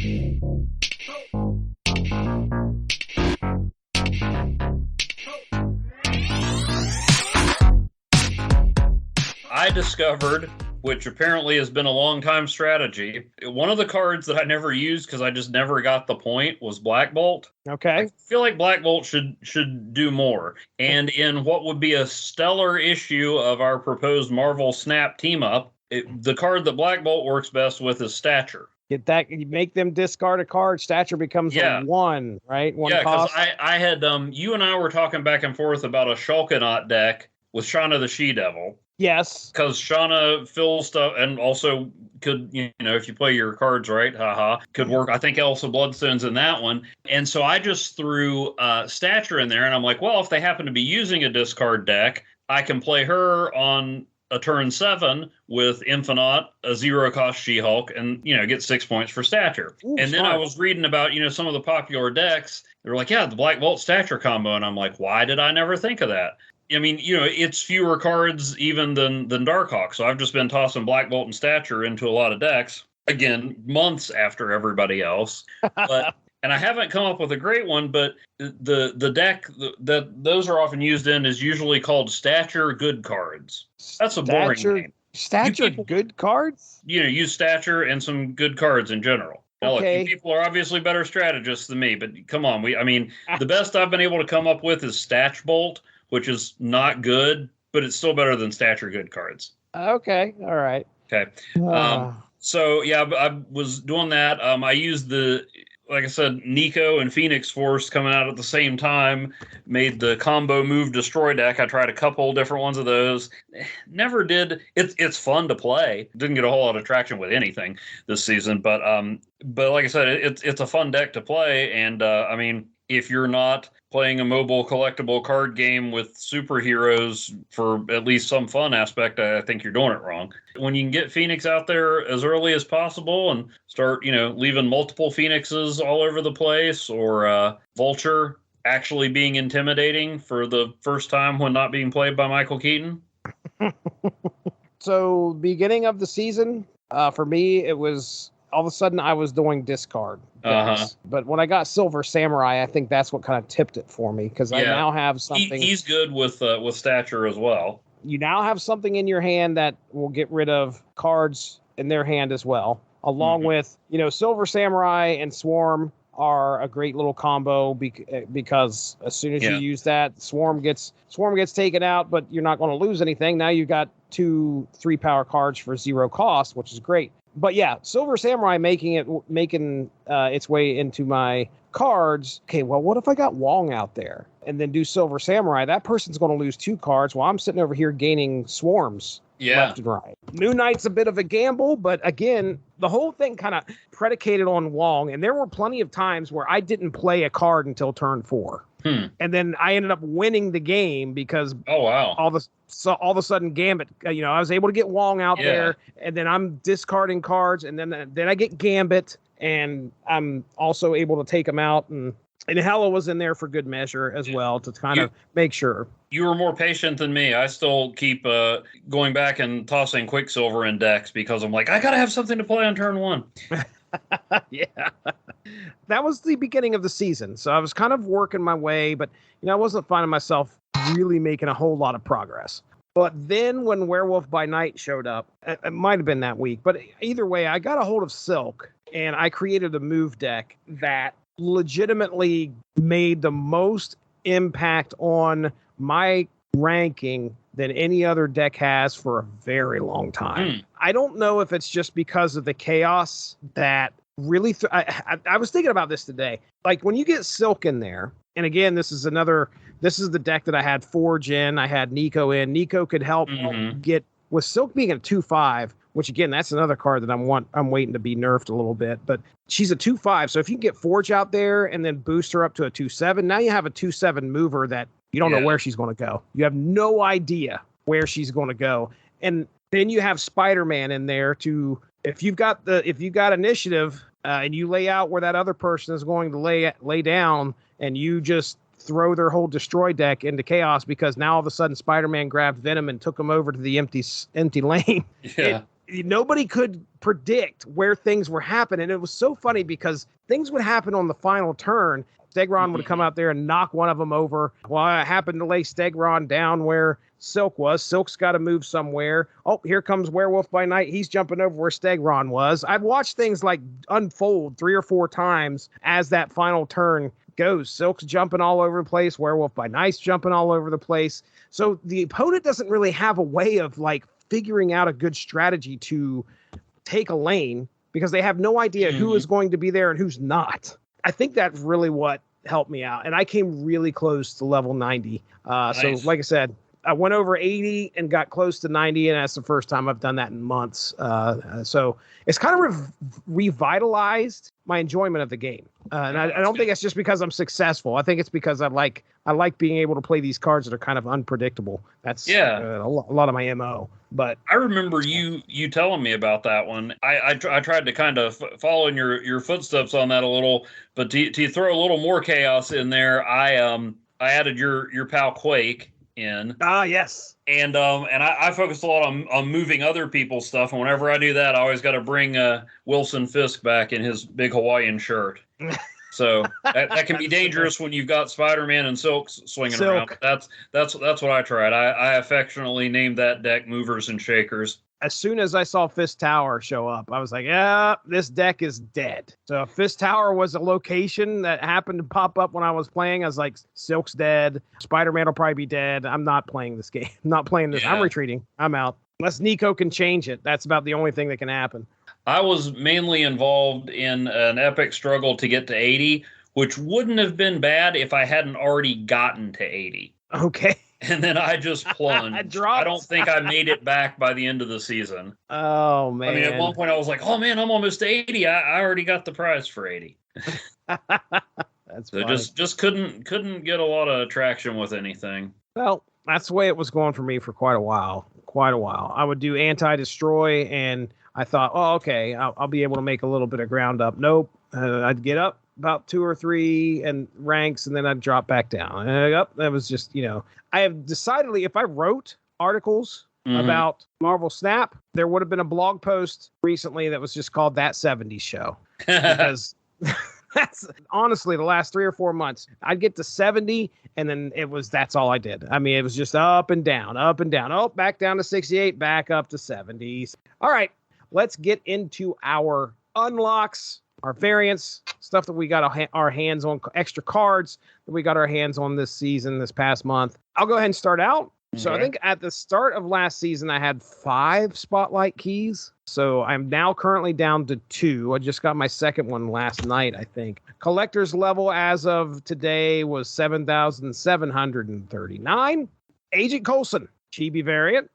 I discovered, which apparently has been a long time strategy, one of the cards that I never used because I just never got the point was Black Bolt. Okay. I feel like Black Bolt should do more. And in what would be a stellar issue of our proposed Marvel Snap team up, the card that Black Bolt works best with is Stature. Get that, you make them discard a card, Stature becomes a 1, right? One because cost. I had you and I were talking back and forth about a Shulkanaut deck with Shauna the She-Devil. Yes. Because Shauna fills stuff and also could, if you play your cards right, could work. I think Elsa Bloodstone's in that one. And so I just threw Stature in there, and I'm like, well, if they happen to be using a discard deck, I can play her on a turn 7 with Infinite, a 0-cost She-Hulk, and, get 6 points for Stature. Ooh, and then smart. I was reading about, some of the popular decks. They were like, yeah, the Black Bolt Stature combo. And I'm like, why did I never think of that? I mean, it's fewer cards even than Darkhawk. So I've just been tossing Black Bolt and Stature into a lot of decks. Again, months after everybody else. But and I haven't come up with a great one, but the deck that those are often used in is usually called Stature Good Cards. That's a boring name. Stature Good Cards? Use Stature and some good cards in general. Now, Okay. look, you people are obviously better strategists than me, but come on. The best I've been able to come up with is Statch Bolt, which is not good, but it's still better than Stature Good cards. Okay. All right. Okay. So, yeah, I was doing that. I used like I said, Nico and Phoenix Force coming out at the same time, made the combo move destroy deck. I tried a couple different ones of those. Never did. It's fun to play. Didn't get a whole lot of traction with anything this season, but like I said, it's a fun deck to play. And if you're not playing a mobile collectible card game with superheroes for at least some fun aspect, I think you're doing it wrong. When you can get Phoenix out there as early as possible and start, leaving multiple Phoenixes all over the place, or Vulture actually being intimidating for the first time when not being played by Michael Keaton. So, beginning of the season, for me, it was all of a sudden I was doing discard decks. But when I got Silver Samurai, I think that's what kind of tipped it for me, because I now have something. He's good with Stature as well. You now have something in your hand that will get rid of cards in their hand as well, along with, Silver Samurai and Swarm are a great little combo because as soon as you use that, Swarm gets taken out, but you're not going to lose anything. Now you've got 2 3-power cards for 0 cost, which is great. But yeah, Silver Samurai making its way into my cards. Okay, well, what if I got Wong out there and then do Silver Samurai? That person's going to lose 2 cards while I'm sitting over here gaining swarms left and right. Moon Knight's a bit of a gamble, but again, the whole thing kind of predicated on Wong. And there were plenty of times where I didn't play a card until turn 4. And then I ended up winning the game because all of a sudden Gambit, I was able to get Wong out there, and then I'm discarding cards, and then I get Gambit, and I'm also able to take him out, and Hela was in there for good measure as well to kind of make sure. You were more patient than me. I still keep going back and tossing Quicksilver in decks because I'm like, I gotta have something to play on turn 1. Yeah. That was the beginning of the season. So I was kind of working my way, but I wasn't finding myself really making a whole lot of progress. But then when Werewolf by Night showed up, it might have been that week, but either way, I got a hold of Silk and I created a move deck that legitimately made the most impact on my ranking than any other deck has for a very long time. I don't know if it's just because of the chaos that really I was thinking about this today. Like when you get Silk in there, and again, this is the deck that I had Forge in, I had Nico in. Nico could help get, with Silk being a 2/5, which again, that's another card that I'm waiting to be nerfed a little bit, but she's a 2/5. So if you can get Forge out there and then boost her up to a 2/7, now you have a 2/7 mover that you don't know where she's going to go. You have no idea where she's going to go. And then you have Spider-Man in there to, if you've got initiative and you lay out where that other person is going to lay down, and you just throw their whole destroy deck into chaos because now all of a sudden Spider-Man grabbed Venom and took him over to the empty lane. nobody could predict where things were happening. It was so funny because things would happen on the final turn. Stegron would come out there and knock one of them over. Well, I happened to lay Stegron down where Silk was. Silk's got to move somewhere. Oh, here comes Werewolf by Night. He's jumping over where Stegron was. I've watched things like unfold 3 or 4 times as that final turn goes. Silk's jumping all over the place. Werewolf by Night's jumping all over the place. So the opponent doesn't really have a way of like figuring out a good strategy to take a lane because they have no idea who is going to be there and who's not. I think that's really what helped me out. And I came really close to level 90. Nice. So like I said, I went over 80 and got close to 90. And that's the first time I've done that in months. So it's kind of revitalized my enjoyment of the game. And I don't think it's just because I'm successful. I think it's because I like being able to play these cards that are kind of unpredictable. That's a lot of my MO. But I remember you telling me about that one. I tried to kind of follow in your footsteps on that a little, but to throw a little more chaos in there, I added your pal Quake in. Yes. And I focused a lot on moving other people's stuff, and whenever I do that, I always got to bring Wilson Fisk back in his big Hawaiian shirt. So that can be dangerous when you've got Spider-Man and Silk swinging around. But that's what I tried. I affectionately named that deck Movers and Shakers. As soon as I saw Fist Tower show up, I was like, yeah, this deck is dead. So Fist Tower was a location that happened to pop up when I was playing. I was like, Silk's dead. Spider-Man will probably be dead. I'm not playing this game. I'm not playing this. Yeah. I'm retreating. I'm out. Unless Nico can change it. That's about the only thing that can happen. I was mainly involved in an epic struggle to get to 80, which wouldn't have been bad if I hadn't already gotten to 80. Okay. And then I just plunged. I don't think I made it back by the end of the season. Oh, man. I mean, at one point I was like, oh, man, I'm almost to 80. I already got the prize for 80. That's so just couldn't get a lot of traction with anything. Well, that's the way it was going for me for quite a while. I would do anti-destroy, and I thought, oh, okay, I'll be able to make a little bit of ground up. Nope. I'd get up about 2 or 3 and ranks, and then I'd drop back down. And that was just, I have decidedly, if I wrote articles about Marvel Snap, there would have been a blog post recently that was just called That 70s Show. Because that's honestly the last 3 or 4 months, I'd get to 70, and then that's all I did. I mean, it was just up and down. Oh, back down to 68, back up to 70s. All right, let's get into our unlocks, our variants, stuff that we got our hands on, extra cards that we got our hands on this season, this past month. I'll go ahead and start out. Okay. So I think at the start of last season, I had 5 spotlight keys. So I'm now currently down to 2. I just got my second one last night, I think. Collector's level as of today was 7,739. Agent Coulson, Chibi variant.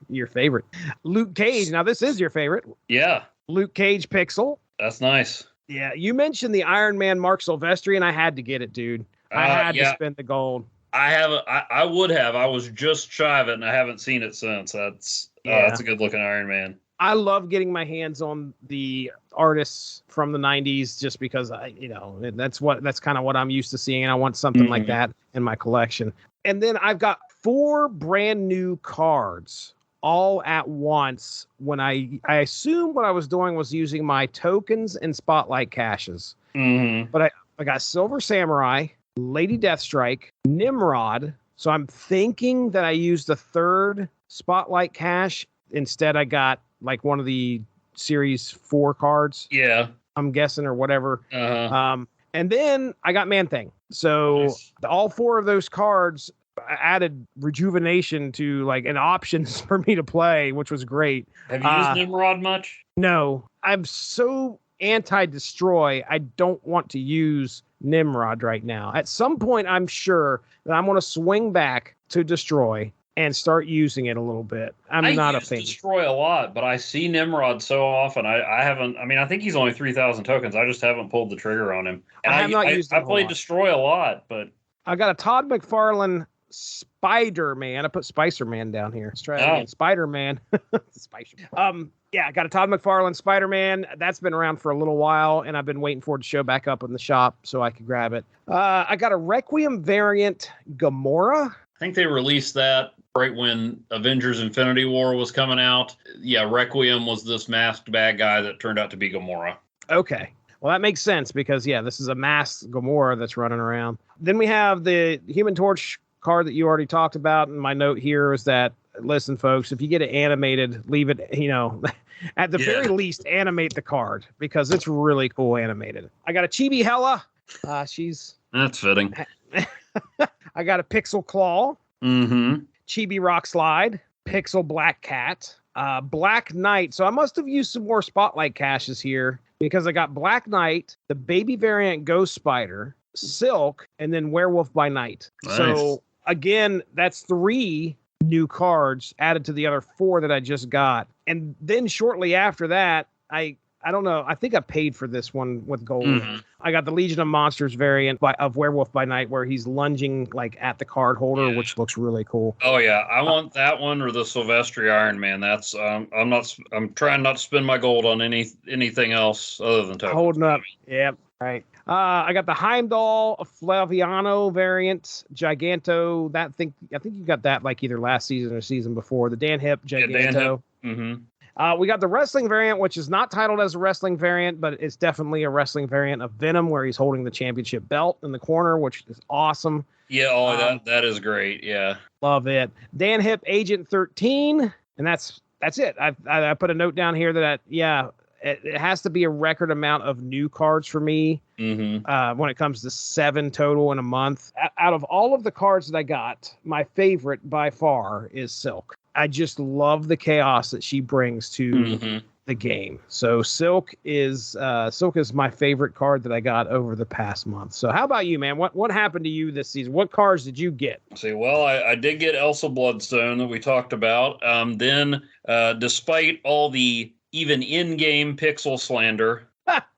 Your favorite. Luke Cage. Now, this is your favorite. Yeah. Luke Cage Pixel. That's nice. Yeah, you mentioned the Iron Man Mark Silvestri, and I had to get it, dude. I had to spend the gold. I would have. I was just shy of it, and I haven't seen it since. That's a good looking Iron Man. I love getting my hands on the artists from the 90s just because that's kind of what I'm used to seeing, and I want something like that in my collection. And then I've got 4 brand new cards all at once when I assume what I was doing was using my tokens and spotlight caches. But I got Silver Samurai, Lady Deathstrike, Nimrod. So I'm thinking that I used a 3rd spotlight cache. Instead, I got like one of the series 4 cards. Yeah. I'm guessing, or whatever. And then I got Man-Thing. So all 4 of those cards added rejuvenation to like an options for me to play, which was great. Have you used Nimrod much? No, I'm so anti-destroy. I don't want to use Nimrod right now. At some point, I'm sure that I'm going to swing back to destroy and start using it a little bit. I'm not a fan. I destroy a lot, but I see Nimrod so often. I haven't. I mean, I think he's only 3,000 tokens. I just haven't pulled the trigger on him. And I have not used. I played destroy a lot, but I got a Todd McFarlane Spider-Man. I put Spicer-Man down here. Let's try it again. Spider-Man. Yeah, I got a Todd McFarlane Spider-Man. That's been around for a little while, and I've been waiting for it to show back up in the shop so I could grab it. I got a Requiem variant Gamora. I think they released that right when Avengers Infinity War was coming out. Yeah, Requiem was this masked bad guy that turned out to be Gamora. Okay. Well, that makes sense because, yeah, this is a masked Gamora that's running around. Then we have the Human Torch card that you already talked about. And my note here is that, listen, folks, if you get it animated, leave it, at the very least, animate the card because it's really cool animated. I got a Chibi Hella. That's fitting. I got a Pixel Claw. Mm-hmm. Chibi Rock Slide. Pixel Black Cat. Black Knight. So I must have used some more Spotlight caches here because I got Black Knight, the baby variant Ghost Spider, Silk, and then Werewolf by Night. Nice. So again, that's 3 new cards added to the other 4 that I just got. And then shortly after that, I don't know. I think I paid for this one with gold. Mm-hmm. I got the Legion of Monsters variant of Werewolf by Night where he's lunging like at the card holder, which looks really cool. Oh yeah, I want that one or the Silvestri Iron Man. That's I'm trying not to spend my gold on anything else other than tokens. Holding up. Yep. Right. I got the Heimdall Flaviano variant, Giganto. I think you got that like either last season or season before. The Dan Hip Giganto. Yeah, Dan Hip. Mm-hmm. We got the wrestling variant, which is not titled as a wrestling variant, but it's definitely a wrestling variant of Venom, where he's holding the championship belt in the corner, which is awesome. Yeah, that is great. Yeah, love it. Dan Hip Agent 13, and that's it. I put a note down here that it has to be a record amount of new cards for me. Mm-hmm. When it comes to 7 total in a month. Out of all of the cards that I got, my favorite by far is Silk. I just love the chaos that she brings to the game. So Silk is my favorite card that I got over the past month. So how about you, man? What happened to you this season? What cards did you get? See, well, I did get Elsa Bloodstone that we talked about. Then, despite all the even in-game pixel slander,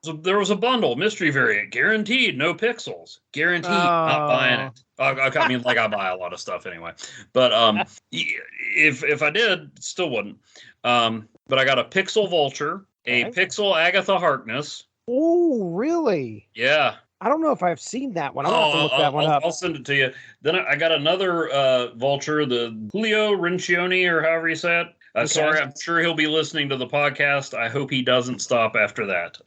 so there was a bundle, mystery variant, guaranteed, no pixels. Guaranteed, not buying it. I mean, like I buy a lot of stuff anyway. But if I did, still wouldn't. But I got a Pixel Vulture, a Pixel Agatha Harkness. Oh, really? Yeah. I don't know if I've seen that one. I'll have to look that one up. I'll send it to you. Then I got another Vulture, the Julio Rincioni, or however you say it. Sorry, I'm sure he'll be listening to the podcast. I hope he doesn't stop after that.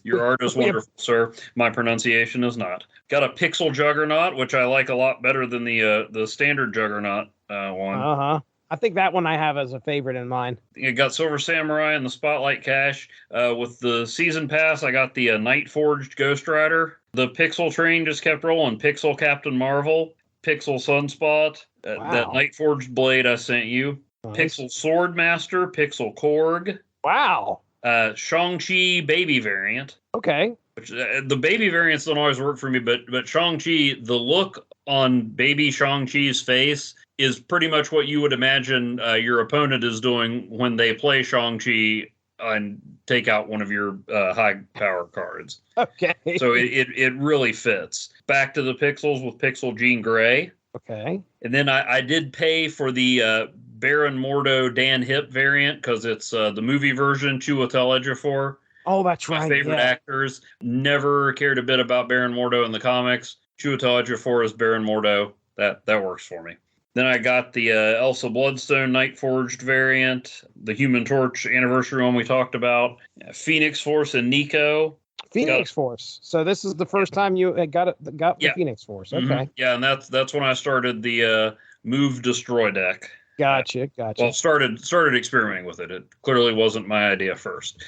Your art is wonderful, sir. My pronunciation is not. Got a Pixel Juggernaut, which I like a lot better than the standard Juggernaut one. Uh-huh. I think that one I have as a favorite in mine. You got Silver Samurai and the Spotlight Cache. With the Season Pass, I got the Night Forged Ghost Rider. The Pixel train just kept rolling. Pixel Captain Marvel, Pixel Sunspot, that Night Forged Blade I sent you. Nice. Pixel Swordmaster, Pixel Korg. Wow. Shang-Chi baby variant. Okay. Which the baby variants don't always work for me, but Shang-Chi, the look on baby Shang-Chi's face is pretty much what you would imagine your opponent is doing when they play Shang-Chi and take out one of your high power cards. Okay. So it really fits. Back to the pixels with Pixel Jean Grey. Okay. And then I did pay for the Baron Mordo Dan Hip variant because it's the movie version, Chiwetel Ejiofor. Oh, that's right. My favorite actors. Never cared a bit about Baron Mordo in the comics. Chiwetel Ejiofor is Baron Mordo. That works for me. Then I got the Elsa Bloodstone Night Forged variant, the Human Torch anniversary one we talked about, Phoenix Force and Nico. Phoenix Force. So this is the first time you got the Phoenix Force. Okay. Mm-hmm. Yeah, and that's when I started the Move Destroy deck. Gotcha. Well, started experimenting with it. It clearly wasn't my idea first.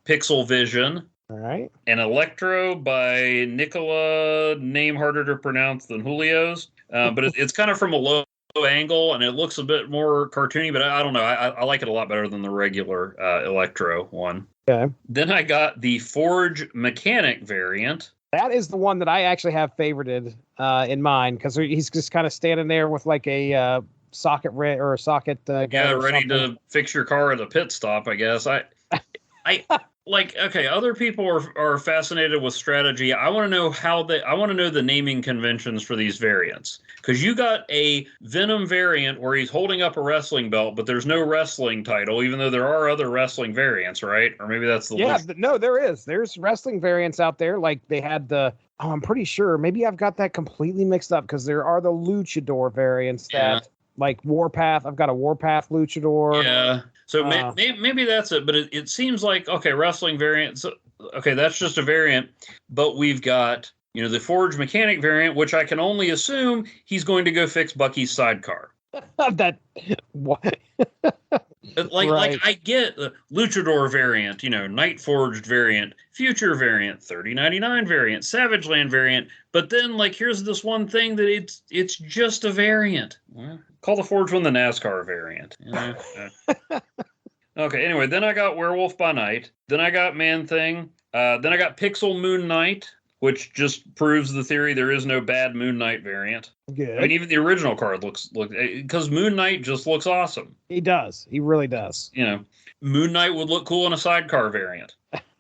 Pixel Vision. All right. And Electro by Nicola, name harder to pronounce than Julio's. But it's kind of from a low angle, and it looks a bit more cartoony, but I don't know. I like it a lot better than the regular Electro one. Okay. Then I got the Forge Mechanic variant. That is the one that I actually have favorited in mine, because he's just kind of standing there with like a socket guy. Yeah, ready to fix your car at a pit stop, I guess. I like, okay, other people are fascinated with strategy. I want to know the naming conventions for these variants, because you got a Venom variant where he's holding up a wrestling belt, but there's no wrestling title, even though there are other wrestling variants, right? Or maybe that's the list. No, there's wrestling variants out there. Like they had I'm pretty sure, maybe I've got that completely mixed up, because there are the luchador variants that like Warpath. I've got a Warpath Luchador. Yeah. So maybe that's it, but it seems like, okay, wrestling variant. So, okay, that's just a variant, but we've got, the Forge Mechanic variant, which I can only assume he's going to go fix Bucky's sidecar. That what? Like I get the Luchador variant, Night Forged variant, Future variant, 3099 variant, Savage Land variant, but then here's this one thing that it's just a variant. Well, call the Forge one the NASCAR variant. Okay, anyway, then I got Werewolf by Night, then I got Man Thing, then I got Pixel Moon Knight, which just proves the theory there is no bad Moon Knight variant. Good. I mean, even the original card looks because Moon Knight just looks awesome. He does. He really does. Moon Knight would look cool in a sidecar variant.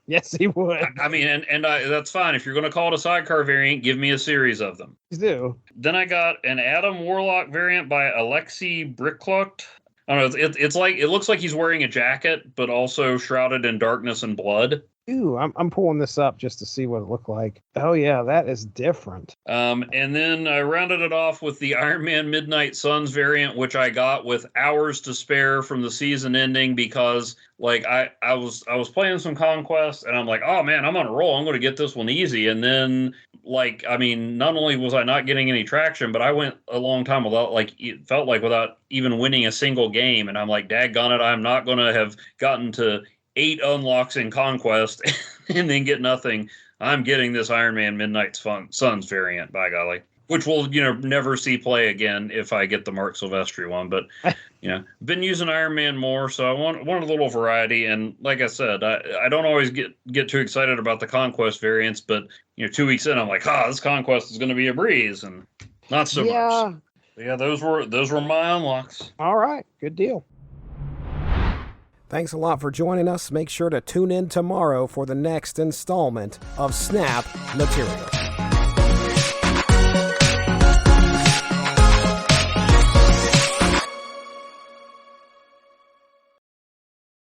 Yes, he would. I mean, and that's fine. If you're going to call it a sidecar variant, give me a series of them. Please do. Then I got an Adam Warlock variant by Alexei Brickluk. I don't know. It looks like he's wearing a jacket, but also shrouded in darkness and blood. Ooh, I'm pulling this up just to see what it looked like. Oh yeah, that is different. And then I rounded it off with the Iron Man Midnight Suns variant, which I got with hours to spare from the season ending because I was playing some Conquest and I'm like, oh man, I'm on a roll. I'm going to get this one easy. And then not only was I not getting any traction, but I went a long time without it felt like without even winning a single game. And I'm like, daggone it, I'm not going to have gotten to 8 unlocks in Conquest and then get nothing. I'm getting this Iron Man Midnight Suns variant, by golly, which we'll, never see play again if I get the Mark Silvestri one. But, been using Iron Man more, so I want a little variety. And like I said, I don't always get too excited about the Conquest variants, but, 2 weeks in, I'm like, this Conquest is going to be a breeze, and not so much. But yeah, those were my unlocks. All right, good deal. Thanks a lot for joining us. Make sure to tune in tomorrow for the next installment of Snap Material.